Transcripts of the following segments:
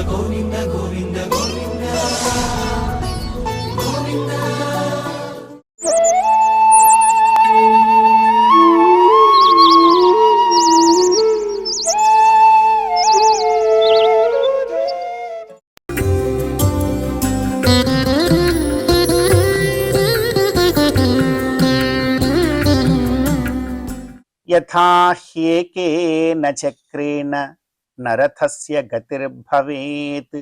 గోవింద గోవింద గోవింద గోవింద. యథా హ్యేకేన చక్రేణ నరథస్య గతిర్భవేత్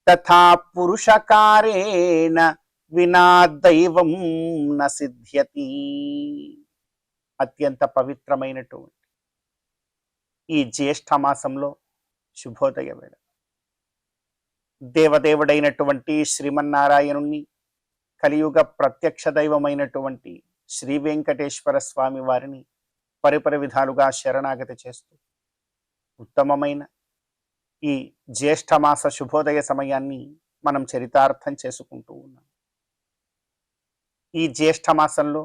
తథా పురుషకారేణ వినా దైవం న సిద్ధ్యతి. అత్యంత పవిత్రమైనటువంటి ఈ జ్యేష్ఠ మాసంలో శుభోదయ వేళ దేవదేవుడైనటువంటి శ్రీమన్నారాయణుణ్ణి, కలియుగ ప్రత్యక్ష దైవమైనటువంటి శ్రీ వెంకటేశ్వర స్వామి వారిని పరిపరి విధాలుగా శరణాగతి చేస్తూ ఉత్తమమైన ఈ జ్యేష్ఠమాస శుభోదయ సమయాన్ని మనం చరితార్థం చేసుకుంటూ ఉన్నాం. ఈ జ్యేష్ఠమాసంలో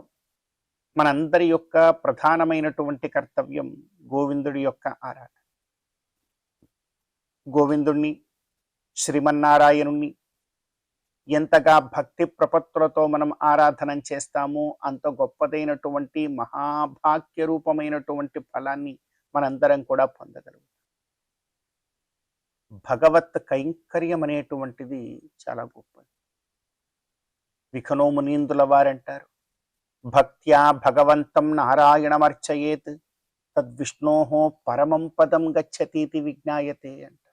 మనందరి యొక్క ప్రధానమైనటువంటి కర్తవ్యం గోవిందుడి యొక్క ఆరాధన. గోవిందుణ్ణి, శ్రీమన్నారాయణుణ్ణి ఎంతగా భక్తి ప్రపత్తులతో మనం ఆరాధన చేస్తామో అంత గొప్పదైనటువంటి మహాభాగ్య రూపమైనటువంటి ఫలాన్ని మనందరం కూడా పొందగలుగుతాం. భగవత్ కైంకర్యం అనేటువంటిది చాలా గొప్పది. విఖనో మునీందుల వారంటారు, భక్త్యా భగవంతం నారాయణమర్చయేత్ తద్విష్ణోహో పరమం పదం గచ్చతీతి విజ్ఞాయతే అంటారు.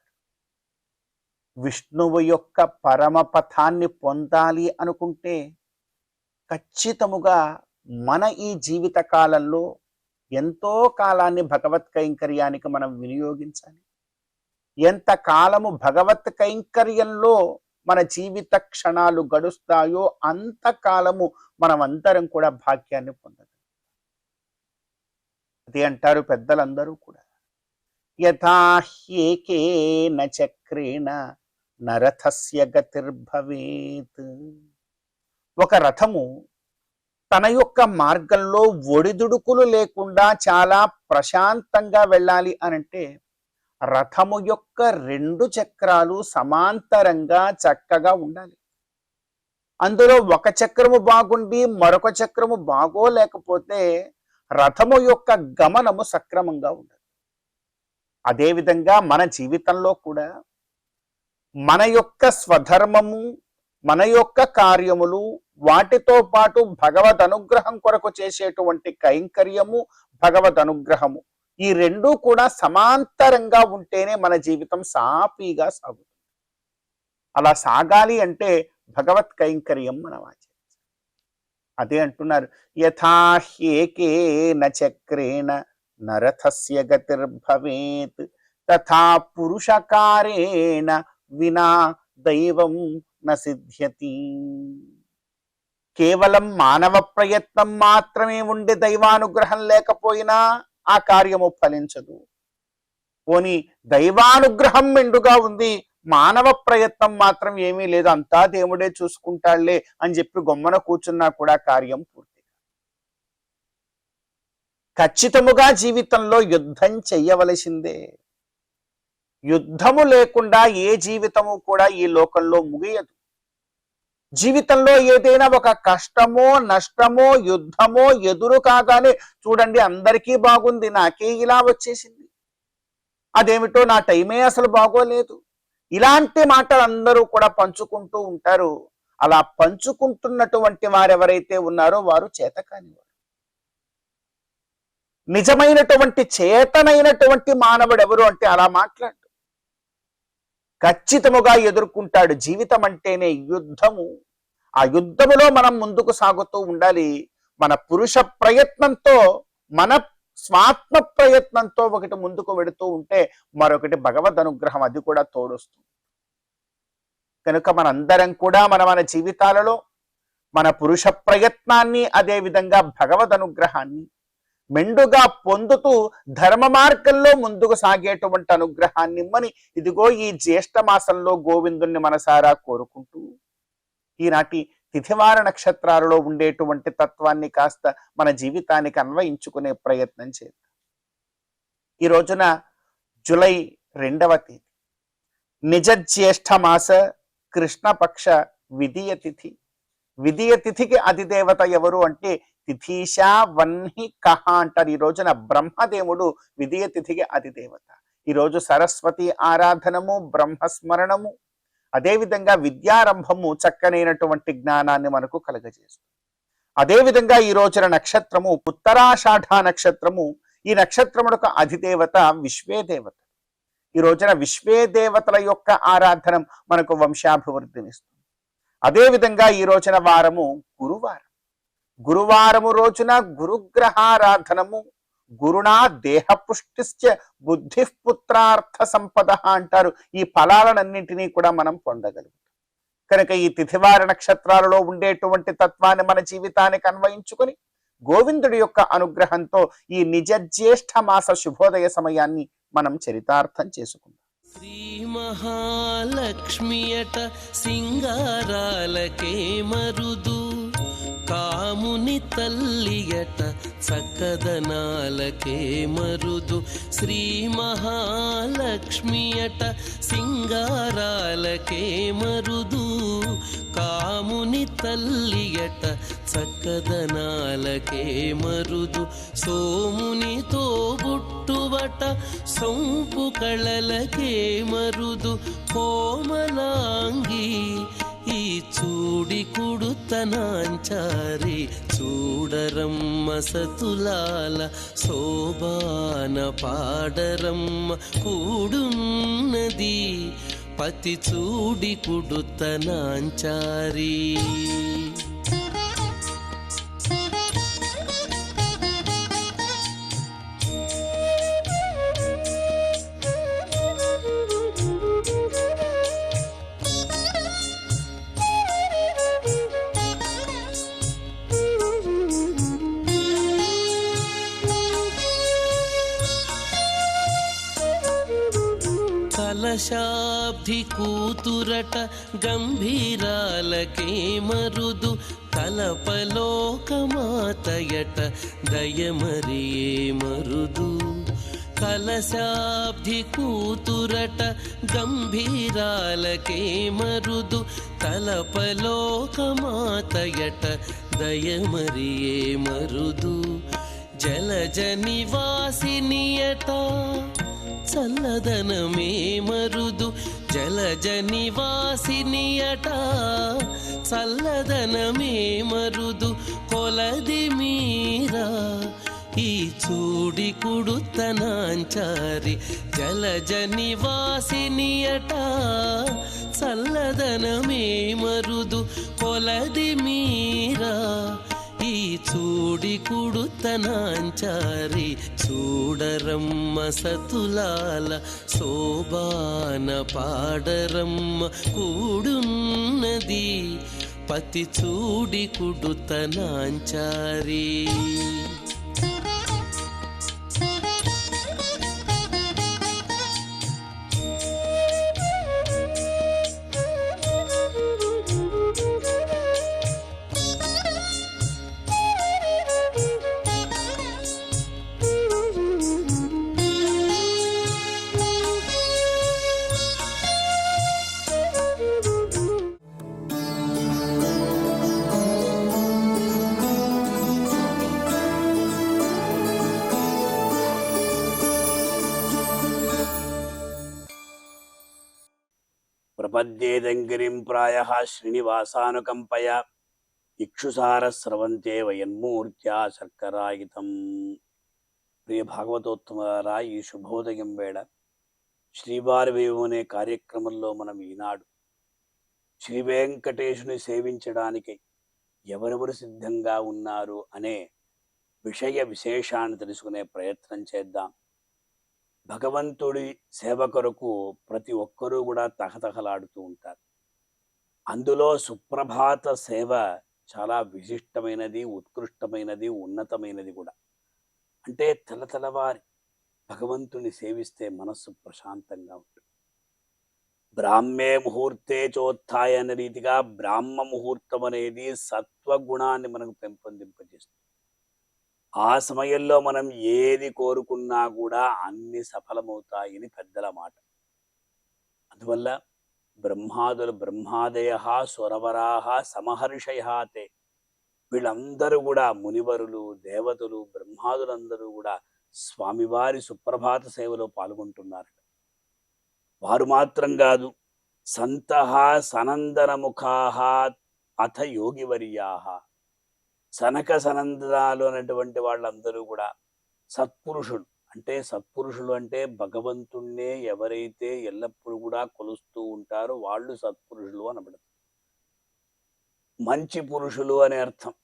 విష్ణువు యొక్క పరమపథాన్ని పొందాలి అనుకుంటే ఖచ్చితముగా మన ఈ జీవిత కాలంలో ఎంతో కాలాన్ని భగవత్ కైంకర్యానికి మనం వినియోగించాలి. ఎంత కాలము భగవత్ కైంకర్యంలో మన జీవిత క్షణాలు గడుస్తాయో అంతకాలము మనమందరం కూడా భాగ్యాన్ని పొందగలం. అది అంటారు పెద్దలందరూ కూడా, యథా హ్యేకేన చక్రేణ నరథస్య గతిర్భవేత్. ఒక రథము తన యొక్క మార్గంలో ఒడిదుడుకులు లేకుండా చాలా ప్రశాంతంగా వెళ్ళాలి అనంటే రథము యొక్క 2 చక్రాలు సమాంతరంగా చక్కగా ఉండాలి. అందులో ఒక చక్రము బాగుండి మరొక చక్రము బాగోలేకపోతే రథము యొక్క గమనము సక్రమంగా ఉండదు. అదేవిధంగా మన జీవితంలో కూడా మన యొక్క స్వధర్మము, మన యొక్క కార్యములు, వాటితో పాటు భగవద్ అనుగ్రహం కొరకు చేసేటువంటి కైంకర్యము, భగవద్ అనుగ్రహము, ఈ 2 కూడా సమాంతరంగా ఉంటేనే మన జీవితం సాఫీగా సాగుతుంది. అలా సాగాలి అంటే భగవత్ కైంకర్యం మనం ఆచరించాలి. అదే అంటున్నారు, యథా హ్యేకేన చక్రేణ నరథస్య గతిర్భవేత్ తథా పురుషకారేణ వినా దైవం న సిద్ధ్యతి. కేవలం మానవ ప్రయత్నం మాత్రమే ఉండి దైవానుగ్రహం లేకపోయినా ఆ కార్యము ఫలించదు. పోనీ దైవానుగ్రహం మెండుగా ఉంది, మానవ ప్రయత్నం మాత్రం ఏమీ లేదు, అంతా దేవుడే చూసుకుంటాళ్లే అని చెప్పి గొమ్మన కూర్చున్నా కూడా కార్యం పూర్తి. ఖచ్చితముగా జీవితంలో యుద్ధం చెయ్యవలసిందే. యుద్ధము లేకుండా ఏ జీవితము కూడా ఈ లోకంలో ముగియదు. జీవితంలో ఏదైనా ఒక కష్టమో నష్టమో యుద్ధమో ఎదురు కాగానే చూడండి అందరికీ బాగుంది, నాకే ఇలా వచ్చేసింది, అదేమిటో నా టైమే అసలు బాగోలేదు, ఇలాంటి మాటలు అందరూ కూడా పంచుకుంటూ ఉంటారు. అలా పంచుకుంటున్నటువంటి వారెవరైతే ఉన్నారో వారు చేతకాని వారు. నిజమైనటువంటి చేతనైనటువంటి మానవుడు ఎవరు అంటే అలా మాట్లాడు, ఖచ్చితముగా ఎదుర్కొంటాడు. జీవితం అంటేనే యుద్ధము. ఆ యుద్ధములో మనం ముందుకు సాగుతూ ఉండాలి. మన పురుష ప్రయత్నంతో, మన స్వాత్మ ప్రయత్నంతో ఒకటి ముందుకు వెడుతూ ఉంటే మరొకటి భగవద్ అనుగ్రహం అది కూడా తోడొస్తుంది. కనుక మనందరం కూడా మన జీవితాలలో మన పురుష ప్రయత్నాన్ని, అదే విధంగా భగవద్ అనుగ్రహాన్ని మెండుగా పొందుతూ ధర్మ మార్గంలో ముందుకు సాగేటువంటి అనుగ్రహాన్ని ఇమ్మని ఇదిగో ఈ జ్యేష్ఠ మాసంలో గోవిందుణ్ణి మనసారా కోరుకుంటూ ఈనాటి తిథివార నక్షత్రాలలో ఉండేటువంటి తత్వాన్ని కాస్త మన జీవితానికి అన్వయించుకునే ప్రయత్నం చేద్దాం. ఈ రోజున జూలై 2వ తేదీ, నిజ జ్యేష్ఠ మాస కృష్ణపక్ష విధియ తిథి. విధియ తిథికి అధిదేవత ఎవరు అంటే తిథీష వన్హి కహ అంటారు. ఈ రోజున బ్రహ్మదేవుడు విధియ తిథికి అధిదేవత. ఈరోజు సరస్వతి ఆరాధనము, బ్రహ్మస్మరణము, అదేవిధంగా విద్యారంభము, చక్కనైనటువంటి జ్ఞానాన్ని మనకు కలగజేస్తుంది. అదేవిధంగా ఈ రోజున నక్షత్రము ఉత్తరాషాఢ నక్షత్రము. ఈ నక్షత్రములకు అధిదేవత విశ్వేదేవత. ఈ రోజున విశ్వేదేవతల యొక్క ఆరాధన మనకు వంశాభివృద్ధినిస్తుంది. అదేవిధంగా ఈ రోజున వారము గురువారం. గురువారము రోజున గురుగ్రహారాధనము, గురుణా దేహపుష్టిశ్చ బుద్ధి పుత్రార్థ సంపద అంటారు. ఈ ఫలాలన్నింటినీ కూడా మనం పొందగలుగుతాం. కనుక ఈ తిథివార నక్షత్రాలలో ఉండేటువంటి తత్వాన్ని మన జీవితానికి అన్వయించుకొని గోవిందుడి యొక్క అనుగ్రహంతో ఈ నిజ జ్యేష్ఠ మాస శుభోదయ సమయాన్ని మనం చరితార్థం చేసుకుందాం. శ్రీ మహాలక్ష్మియట సింగారాలకే మరుదు, కాముని తల్లియట చక్కదనాలకే మరుదు. శ్రీ మహాలక్ష్మియట సింగారాలకే మరుదు, కాముని తల్లియట చక్కదనాలకే మరుదు. సోమునితో బుట్టువట సొంపు కళలకే మరుదు. కోమలాంగి ఈ చూడి కుడుతనాంచారి, చూడరమ్మ సతులాల శోభాన పాడరమ్మ కూడున్నది, పతి చూడి కుడుతనాంచారి. కలశాబ్ది కూతురట గంభీరాలకే మరుదు, కలపలోకమాతయట దయమరియే మరుదు. కలశాబ్ది కూతురట గంభీరాలకే మరుదు, కలపలోకమాతయట దయమరియే మరుదు. జలజ నివాసినియట చల్లదనమే మరుదు. జలజ నివాసినియట చల్లదనమే మరుదు. కొలది మీరా ఈ చూడి కుడుతనాంచారి, జలజ నివాసినియట చల్లదనమే మరుదు. కొలది మీరా ఈ చూడి కుడుతనాంచారి, చూడరమ్మ సతులాల శోభాన పాడరమ్మ కూడున్నది, పతి చూడి కుడుతనాంచారి. ప్రపద్యేదంగిరిం ప్రాయః శ్రీనివాసానుకంపయ ఇక్షుసార స్రవంతే వయన్మూర్త్యా శర్కరాయుతం. ప్రియ భాగవతోత్తమారా, ఈ శుభోదయం వేళ శ్రీవారి వైభవం అనే కార్యక్రమంలో మనం ఈనాడు శ్రీ వెంకటేశుని సేవించడానికి ఎవరెవరు సిద్ధంగా ఉన్నారు అనే విషయ విశేషాన్ని తెలుసుకునే ప్రయత్నం చేద్దాం. భగవంతుడి సేవ కొరకు ప్రతి ఒక్కరూ కూడా తహతహలాడుతూ ఉంటారు. అందులో సుప్రభాత సేవ చాలా విశిష్టమైనది, ఉత్కృష్టమైనది, ఉన్నతమైనది కూడా. అంటే తెల్లవారి భగవంతుని సేవిస్తే మనస్సు ప్రశాంతంగా ఉంటుంది. బ్రాహ్మే ముహూర్తే చోత్థాయ అనే రీతిగా బ్రాహ్మ ముహూర్తం అనేది సత్వగుణాన్ని మనకు పెంపొందింపజేస్తుంది. ఆ సమయంలో మనం ఏది కోరుకున్నా కూడా అన్ని సఫలమవుతాయని పెద్దల మాట. అందువల్ల బ్రహ్మాదయ సురవరాహ సమహర్షయాతే, వీళ్ళందరూ కూడా మునివరులు, దేవతలు, బ్రహ్మాదులందరూ కూడా స్వామివారి సుప్రభాత సేవలో పాల్గొంటున్నారు. వారు మాత్రం కాదు, సంతః సనందనముఖాః అథ యోగివర్యాః, సనక సనందనాలు అనేటువంటి వాళ్ళందరూ కూడా సత్పురుషులు. సత్పురుషులు అంటే భగవంతుణ్ణే ఎవరైతే ఎల్లప్పుడూ కూడా కొలుస్తూ ఉంటారో వాళ్ళు సత్పురుషులు అనబడతారు. మంచి పురుషులు అనే అర్థం,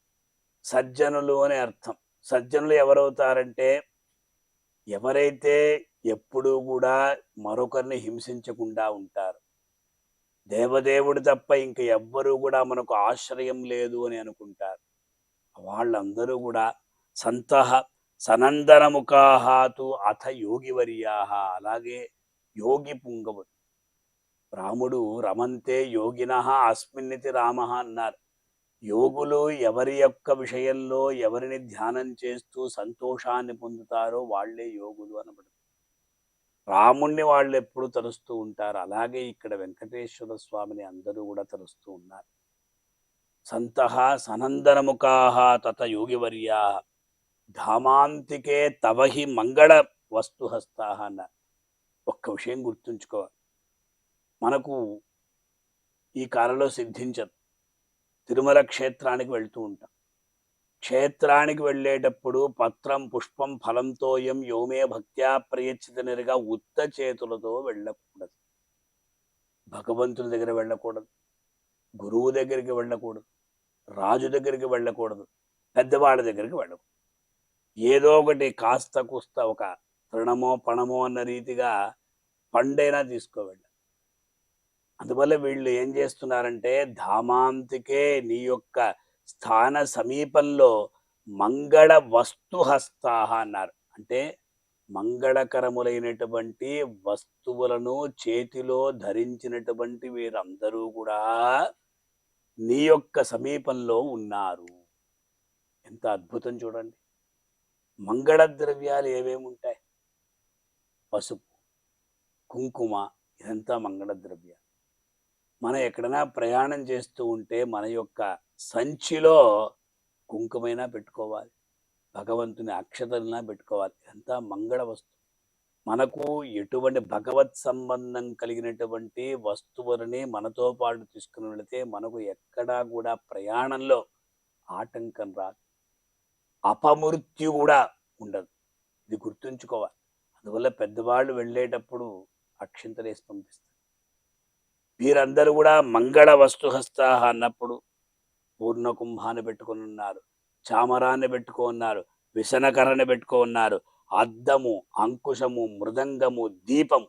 సజ్జనులు అనే అర్థం. సజ్జనులు ఎవరవుతారంటే ఎవరైతే ఎప్పుడూ కూడా మరొకరిని హింసించకుండా ఉంటారు. దేవదేవుడు తప్ప ఇంక ఎవ్వరూ కూడా మనకు ఆశ్రయం లేదు అని అనుకుంటారు. వాళ్ళందరూ కూడా సంతః సనందనముఖాహాతు అథ యోగివర్యాః, అలాగే యోగి పుంగవుడు. రాముడు రమంతే యోగినః అస్మిన్నితి రామః అన్నారు. యోగులు ఎవరి యొక్క విషయంలో ఎవరిని ధ్యానం చేస్తూ సంతోషాన్ని పొందుతారో వాళ్లే యోగులు అనబడతారు. రాముణ్ణి వాళ్ళు ఎప్పుడు తలుస్తూ ఉంటారు. అలాగే ఇక్కడ వెంకటేశ్వర స్వామిని అందరూ కూడా తలుస్తూ ఉన్నారు. సంతః సనందనముఖాః తత యోగివర్యాః ధామాంతికే తవహి మంగళ వస్తుహస్తాః అన్నారు. ఒక్క విషయం గుర్తుంచుకోవాలి, మనకు ఈ కాలంలో సిద్ధించదు. తిరుమల క్షేత్రానికి వెళ్తూ ఉంటాం. క్షేత్రానికి వెళ్ళేటప్పుడు పత్రం పుష్పం ఫలంతోయం యోమే భక్త్యా ప్రయచ్చితనిగా ఉత్త చేతులతో వెళ్ళకూడదు. భగవంతుని దగ్గర వెళ్ళకూడదు, గురువు దగ్గరికి వెళ్ళకూడదు, రాజు దగ్గరికి వెళ్ళకూడదు, పెద్దవాళ్ళ దగ్గరికి వెళ్ళకూడదు. ఏదో ఒకటి కాస్త కూస్త ఒక తృణమో పణమో అన్న రీతిగా పండైనా తీసుకోవెళ్ళ. అందువల్ల వీళ్ళు ఏం చేస్తున్నారంటే ధామాంతికే నీ యొక్క స్థాన సమీపంలో మంగళ వస్తుహస్తాహ అన్నారు. అంటే మంగళకరములైనటువంటి వస్తువులను చేతిలో ధరించినటువంటి వీరందరూ కూడా నీ యొక్క సమీపంలో ఉన్నారు. ఎంత అద్భుతం చూడండి. మంగళ ద్రవ్యాలు ఏమేమి ఉంటాయి? పసుపు, కుంకుమ, ఇదంతా మంగళ ద్రవ్యాలు. మనం ఎక్కడైనా ప్రయాణం చేస్తూ ఉంటే మన యొక్క సంచిలో కుంకుమైనా పెట్టుకోవాలి, భగవంతుని అక్షతలైనా పెట్టుకోవాలి. ఇదంతా మంగళ వస్తువు. మనకు ఎటువంటి భగవత్ సంబంధం కలిగినటువంటి వస్తువులని మనతో పాటు తీసుకుని వెళితే మనకు ఎక్కడా కూడా ప్రయాణంలో ఆటంకం రాదు, అపమృత్యు కూడా ఉండదు. ఇది గుర్తుంచుకోవాలి. అందువల్ల పెద్దవాళ్ళు వెళ్ళేటప్పుడు అక్షింతలు వేసి పంపిస్తారు. వీరందరూ కూడా మంగళ వస్తుహస్తాహ అన్నప్పుడు పూర్ణ కుంభాన్ని పెట్టుకొని ఉన్నారు, చామరాన్ని పెట్టుకున్నారు, విసనకరని పెట్టుకున్నారు, అద్దము, అంకుశము, మృదంగము, దీపం.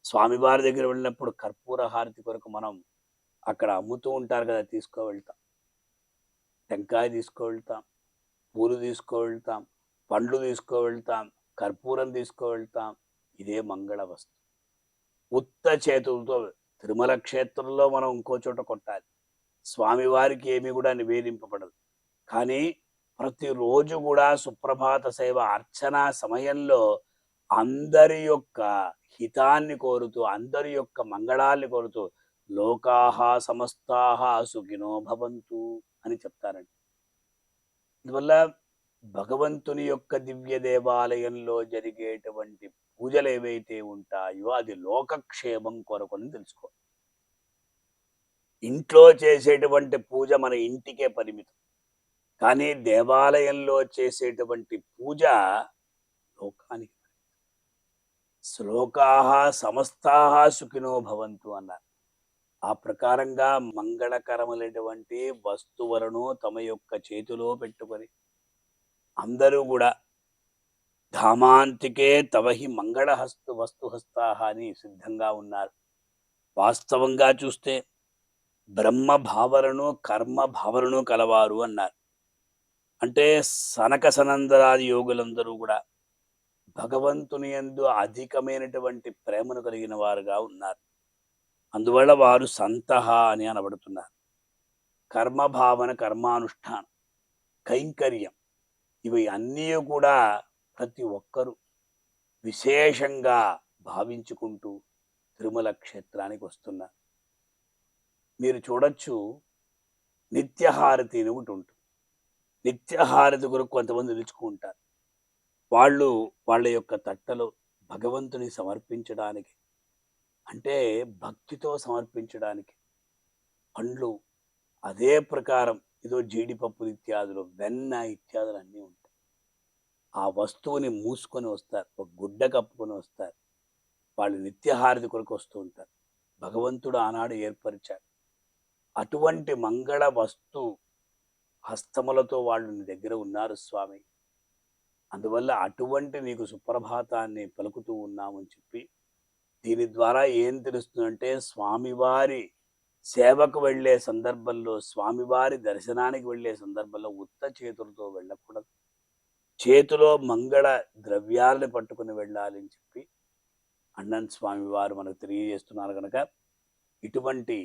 స్వామివారి దగ్గర వెళ్ళినప్పుడు కర్పూర హారతి కొరకు మనం అక్కడ అమ్ముతూ ఉంటారు కదా, తీసుకువెళ్తాం. టెంకాయ తీసుకువెళ్తాం, పూలు తీసుకువెళ్తాం, పండ్లు తీసుకువెళ్తాం, కర్పూరం తీసుకువెళ్తాం. ఇదే మంగళ వస్తు. ఉత్త చేతులతో తిరుమల క్షేత్రంలో మనం ఇంకో చోట కొట్టాలి. స్వామివారికి ఏమి కూడా నివేదింపబడదు. కానీ ప్రతిరోజు కూడా సుప్రభాత సేవ అర్చన సమయంలో అందరి యొక్క హితాన్ని కోరుతూ, అందరి యొక్క మంగళాన్ని కోరుతూ లోకాహ సమస్తాహ సుఖినో భవంతు అని చెప్తారండి. అందువల్ల భగవంతుని యొక్క దివ్య దేవాలయంలో జరిగేటువంటి పూజలు ఏవైతే ఉంటాయో అది లోకక్షేమం కొరకుని తెలుసుకో. ఇంట్లో చేసేటువంటి పూజ మన ఇంటికే పరిమితం, కానీ దేవాలయంలో చేసేటువంటి పూజ లోకానికి. శ్లోకాహ సమస్తాహ సుఖినో భవంతు అన్నారు. ఆ ప్రకారంగా మంగళకరములైనటువంటి వస్తువులను తమ యొక్క చేతిలో పెట్టుకొని అందరూ కూడా ధామాంతికే తవహి మంగళహస్తు వస్తుహస్తాహ అని సిద్ధంగా ఉన్నారు. వాస్తవంగా చూస్తే బ్రహ్మ భావనను కర్మ భావనను కలవారు అన్నారు. అంటే సనక సనందరాది యోగులందరూ కూడా భగవంతుని యందు అధికమైనటువంటి ప్రేమను కలిగిన వారుగా ఉన్నారు. అందువల్ల వారు సంతః అని అనబడుతున్నారు. కర్మభావన, కర్మానుష్ఠానం, కైంకర్యం, ఇవి అన్నీ కూడా ప్రతి ఒక్కరూ విశేషంగా భావించుకుంటూ తిరుమల క్షేత్రానికి వస్తున్నారు. మీరు చూడొచ్చు, నిత్యహారతి అని ఒకటి ఉంటుంది. నిత్యహారతి కొరకు కొంతమంది నిలుచుకుంటారు. వాళ్ళు వాళ్ళ యొక్క తట్టలో భగవంతుని సమర్పించడానికి, అంటే భక్తితో సమర్పించడానికి పండ్లు, అదే ప్రకారం ఏదో జీడిపప్పులు ఇత్యాదులు, వెన్న ఇత్యాదులు అన్నీ ఉంటాయి. ఆ వస్తువుని మూసుకొని వస్తారు, ఒక గుడ్డ కప్పుకొని వస్తారు. వాళ్ళు నిత్యహారతి కొరకు వస్తూ ఉంటారు. భగవంతుడు ఆనాడు ఏర్పరిచాడు. అటువంటి మంగళ వస్తు హస్తములతో వాళ్ళు నీ దగ్గర ఉన్నారు స్వామి. అందువల్ల అటువంటి నీకు సుప్రభాతాన్ని పలుకుతూ ఉన్నామని చెప్పి, దీని ద్వారా ఏం తెలుస్తుందంటే, స్వామివారి సేవకు వెళ్ళే సందర్భంలో, స్వామివారి దర్శనానికి వెళ్ళే సందర్భంలో ఉత్త చేతులతో వెళ్ళకూడదు. చేతిలో మంగళ ద్రవ్యాలను పట్టుకుని వెళ్ళాలని చెప్పి అన్నన్ స్వామి వారు మనకు తెలియజేస్తున్నారు. కనుక ఇటువంటి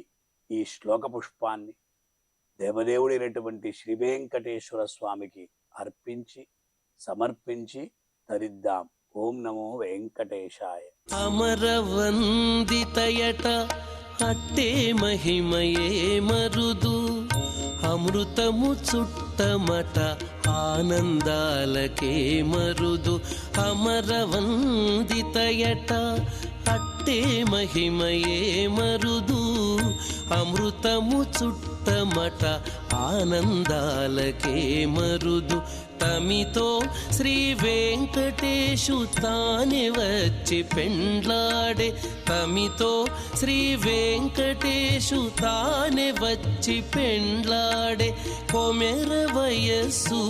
ఈ శ్లోక పుష్పాన్ని దేవదేవుడైనటువంటి శ్రీ వెంకటేశ్వర స్వామికి అర్పించి సమర్పించి ధరిద్దాం. ఓం నమో వెంకటేశాయ. అమరవందితయట అట్టే మహిమయే మరుదు, అమృతము చుట్టమట ఆనందాలకే మరుదు. అమరవందితయట అట్టే మహిమయే మరుదు, అమృతము చుట్టమట ఆనందాలకే మరుదు. తమితో శ్రీ వెంకటేశు తానే వచ్చి పెండ్లాడే, తమితో శ్రీ వెంకటేశు తానే వచ్చి పెండ్లాడే. కొమెర వయస్సు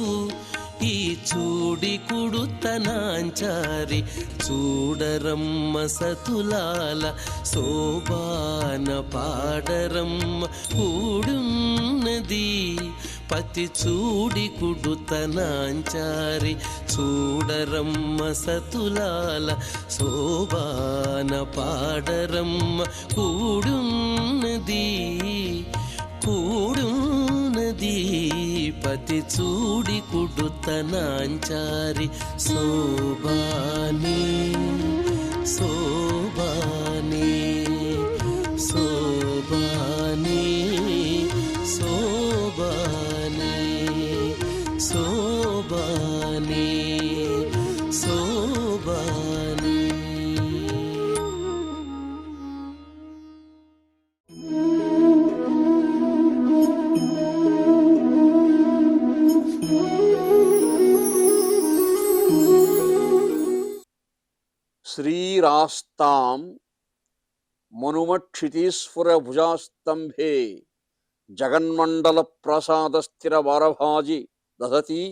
ఈ చూడి కుడుతనాంచారి, చూడరమ్మ సతులాల శోభాన పాడరమ్మ కూడున్నది. పతి చూడి కుడుతనాంచారి, చూడరమ్మ సతులాల శోభాన పాడరమ్మ కూడున్నది. కూడున్నది పతి చూడి కుడుతనాంచారి. శోభాని శోభాని శోభాని శోభాని శోభాని శోభాని. శ్రీరాస్తాం మనుమక్షితీశ్వర భుజాస్తంభే జగన్మండల ప్రసాద స్థిర వారభాజి దదతి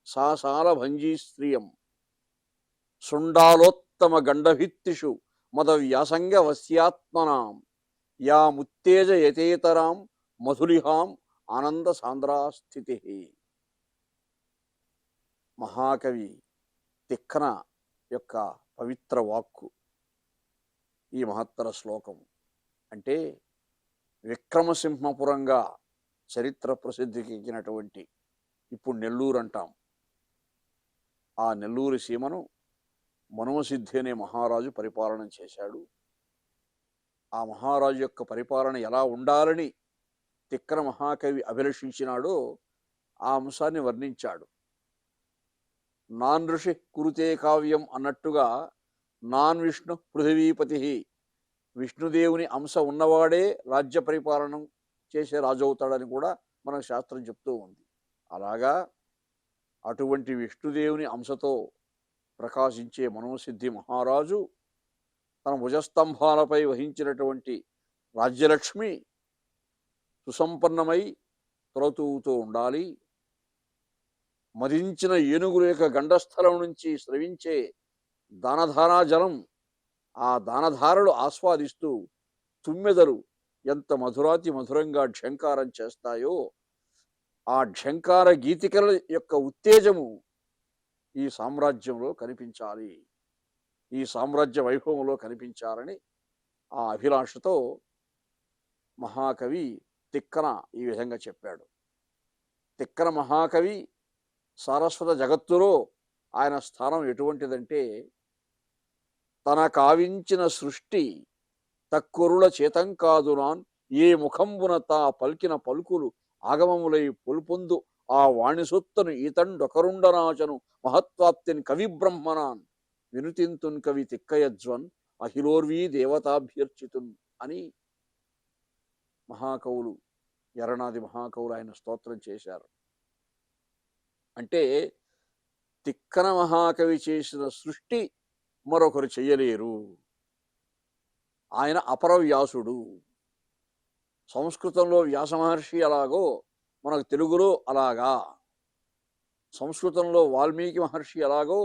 సాసాల భంజీ శ్రియం. శుండాలోత్తమ గండభిత్తిషు మద వ్యాసంగ వస్యాత్మనాం, యా ముత్తేజ యతేతరాం మధులిహాం ఆనంద సాంద్రాస్థితి. మహాకవి తిక్కన యొక్క పవిత్ర వాక్కు ఈ మహత్తర శ్లోకం. అంటే విక్రమసింహపురంగా చరిత్ర ప్రసిద్ధికి ఎక్కినటువంటి, ఇప్పుడు నెల్లూరు అంటాం, ఆ నెల్లూరు సీమను మనుమసిద్ధి అనే మహారాజు పరిపాలన చేశాడు. ఆ మహారాజు యొక్క పరిపాలన ఎలా ఉండాలని తిక్కన మహాకవి అభిలషించినాడో ఆ అంశాన్ని వర్ణించాడు. నాన్ ఋషి కురుతే కావ్యం అన్నట్టుగా నాన్ విష్ణు పృథివీపతి, విష్ణుదేవుని అంశ ఉన్నవాడే రాజ్య పరిపాలన చేసే రాజు అవుతాడని కూడా మన శాస్త్రం చెప్తూ ఉంది. అలాగా అటువంటి విష్ణుదేవుని అంశతో ప్రకాశించే మనుమసిద్ధి మహారాజు తన భుజస్తంభాలపై వహించినటువంటి రాజ్యలక్ష్మి సుసంపన్నమై త్రొతూతూ ఉండాలి. మదించిన ఏనుగుల యొక్క గండస్థలం నుంచి స్రవించే దానధారా జలం, ఆ దానధారలు ఆస్వాదిస్తూ తుమ్మెదలు ఎంత మధురాతి మధురంగా ఝంకారం చేస్తాయో, ఆ ఝంకార గీతికల యొక్క ఉత్తేజము ఈ సామ్రాజ్యంలో కనిపించాలి, ఈ సామ్రాజ్య వైభవంలో కనిపించాలని ఆ అభిలాషతో మహాకవి తిక్కన ఈ విధంగా చెప్పాడు. తిక్కన మహాకవి సారస్వత జగత్తులో ఆయన స్థానం ఎటువంటిదంటే, తన కావించిన సృష్టి తక్కురుల చేతం కాదునాన్ ఏ ముఖంబున తా పల్కిన పలుకులు ఆగమములై పొల్పొందు ఆ వాణిసొత్తను ఈతండొకరుండనాచను మహత్వాప్తిని కవి బ్రహ్మనాన్ వినుతింతున్ కవి తిక్కయజ్వన్ అహిలోర్వీ దేవతాభ్యర్చితున్ అని మహాకవులు ఎరనాది మహాకవులు ఆయన స్తోత్రం చేశారు. అంటే తిక్కన మహాకవి చేసిన సృష్టి మరొకరు చెయ్యలేరు. ఆయన అపర వ్యాసుడు. సంస్కృతంలో వ్యాస మహర్షి ఎలాగో మనకు తెలుగులో అలాగా, సంస్కృతంలో వాల్మీకి మహర్షి ఎలాగో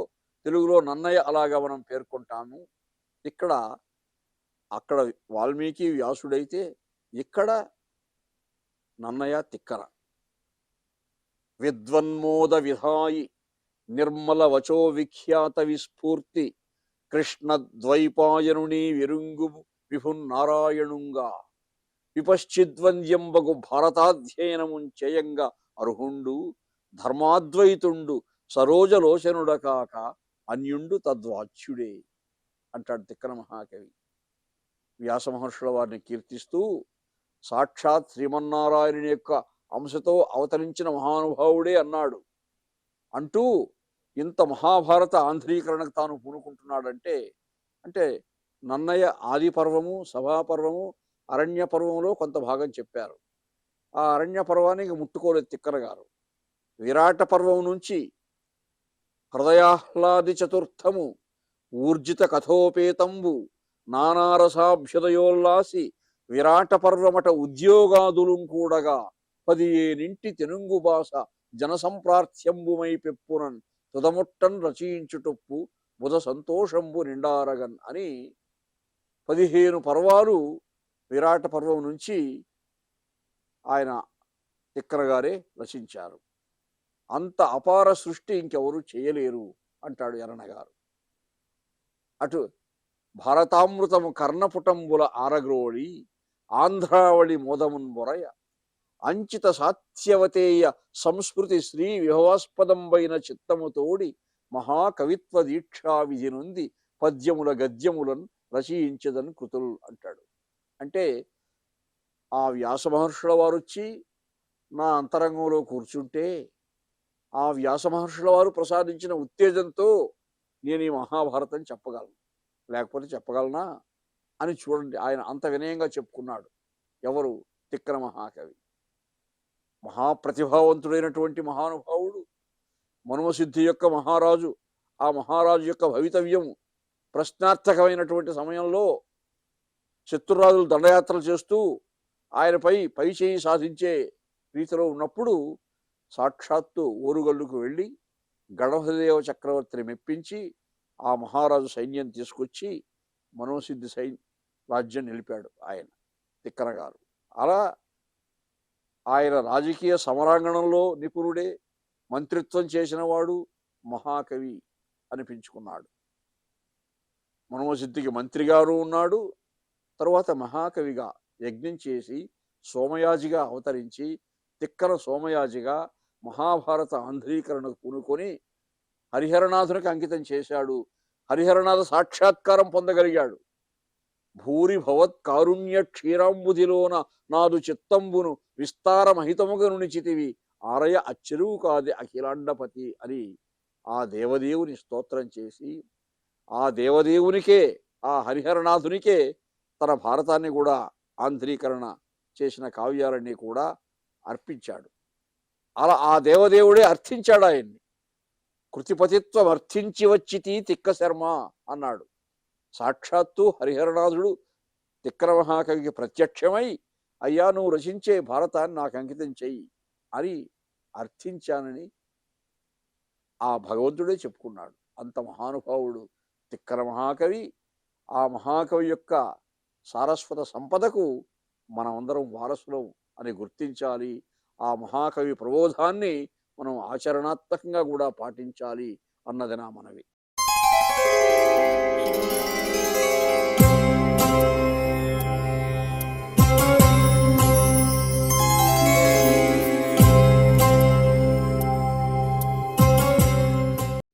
తెలుగులో నన్నయ్య అలాగా మనం పేర్కొంటాము. ఇక్కడ అక్కడ వాల్మీకి వ్యాసుడైతే ఇక్కడ నన్నయ్య తిక్కన. విద్వన్మోద విధాయి నిర్మల వచో విఖ్యాత విస్ఫూర్తి కృష్ణ ద్వైపాయనుని విరుంగు విభున్నారాయణుంగా విపశ్చిద్వంద్యంబగు భారతాధ్యయనమున్ చేయంగా అర్హుండు ధర్మాద్వైతుండు సరోజలోచనుడ కాక అన్యుండు తద్వాచ్యుడే అంటాడు తిక్కన మహాకవి. వ్యాస మహర్షుల వారిని కీర్తిస్తూ సాక్షాత్ శ్రీమన్నారాయణుని యొక్క అంశతో అవతరించిన మహానుభావుడే అన్నాడు. అంటూ ఇంత మహాభారత ఆంధ్రీకరణకు తాను పూనుకుంటున్నాడంటే, అంటే నన్నయ్య ఆది పర్వము, సభాపర్వము, అరణ్య పర్వంలో కొంత భాగం చెప్పారు. ఆ అరణ్య పర్వానికి ముట్టుకోలేదు తిక్కన గారు. విరాట పర్వం నుంచి హృదయాహ్లాది చతుర్థము ఊర్జిత కథోపేతంబు నానారసాభ్యుదయోల్లాసి విరాట పర్వమట ఉద్యోగాదులు కూడగా 15 తెనుంగు భాష జనసంప్రార్థ్యంబుమై పెప్పునన్ తుదముట్టన్ రచయించుటొప్పు బుధ సంతోషంబు నిండారగన్ అని 15 పర్వాలు విరాట పర్వం నుంచి ఆయన తిక్కన గారే రచించారు. అంత అపార సృష్టి ఇంకెవరు చేయలేరు అంటాడు ఎర్రన గారు. అటు భారతామృతము కర్ణపుటంబుల ఆరగ్రోళి ఆంధ్రావళి మోదమున్ బొరయ అంచిత సాత్యవతేయ సంస్కృతి శ్రీ విభవాస్పదంబైన చిత్తముతోడి మహాకవిత్వ దీక్షా విధి నుండి పద్యముల గద్యములను రచయించదని కృతులు అంటాడు. అంటే ఆ వ్యాస మహర్షుల వారు వచ్చి నా అంతరంగంలో కూర్చుంటే ఆ వ్యాస మహర్షుల వారు ప్రసాదించిన ఉత్తేజంతో నేను ఈ మహాభారతం చెప్పగలను, లేకపోతే చెప్పగలనా అని చూడండి. ఆయన అంత వినయంగా చెప్పుకున్నాడు. ఎవరు? తిక్కన మహాకవి. మహాప్రతిభావంతుడైనటువంటి మహానుభావుడు, మనుమసిద్ధి యొక్క మహారాజు. ఆ మహారాజు యొక్క భవితవ్యం ప్రశ్నార్థకమైనటువంటి సమయంలో శత్రురాజులు దండయాత్రలు చేస్తూ ఆయనపై పై చేయి సాధించే రీతిలో ఉన్నప్పుడు సాక్షాత్తు ఓరుగల్లుకు వెళ్ళి గణపతిదేవ చక్రవర్తిని మెప్పించి ఆ మహారాజు సైన్యం తీసుకొచ్చి మనోసిద్ధి రాజ్యం నిలిపాడు ఆయన తిక్కన గారు. అలా ఆయన రాజకీయ సమరాంగణంలో నిపుణుడే, మంత్రిత్వం చేసినవాడు, మహాకవి అనిపించుకున్నాడు. మనోసిద్ధికి మంత్రిగారు ఉన్నాడు. తరువాత మహాకవిగా యజ్ఞం చేసి సోమయాజిగా అవతరించి తిక్కన సోమయాజిగా మహాభారత ఆంధ్రీకరణకు పూనుకొని హరిహరనాథునికి అంకితం చేశాడు. హరిహరనాథ సాక్షాత్కారం పొందగలిగాడు. భూరి భవత్ కారుణ్య క్షీరాంబుధిలోన నాదు చిత్తంబును విస్తారమహితముగా నునిచితివి ఆరయ అచ్చెరువు కాదే అఖిలాండపతి అని ఆ దేవదేవుని స్తోత్రం చేసి ఆ దేవదేవునికే, ఆ హరిహరనాథునికే తన భారతాన్ని కూడా ఆంధ్రీకరణ చేసిన కావ్యాలన్నీ కూడా అర్పించాడు. అలా ఆ దేవదేవుడే అర్థించాడు ఆయన్ని. కృతిపతిత్వం అర్థించి వచ్చితి తిక్క శర్మ అన్నాడు. సాక్షాత్తు హరిహరనాథుడు తిక్కన మహాకవికి ప్రత్యక్షమై అయ్యా నువ్వు రచించే భారతాన్ని నాకు అంకితం చెయ్యి అని అర్థించానని ఆ భగవంతుడే చెప్పుకున్నాడు. అంత మహానుభావుడు తిక్కన మహాకవి. ఆ మహాకవి యొక్క సారస్వత సంపదకు మనమందరం వారసులం అని గుర్తించాలి. ఆ మహాకవి ప్రబోధాన్ని మనం ఆచరణాత్మకంగా కూడా పాటించాలి అన్నది నా మనవి.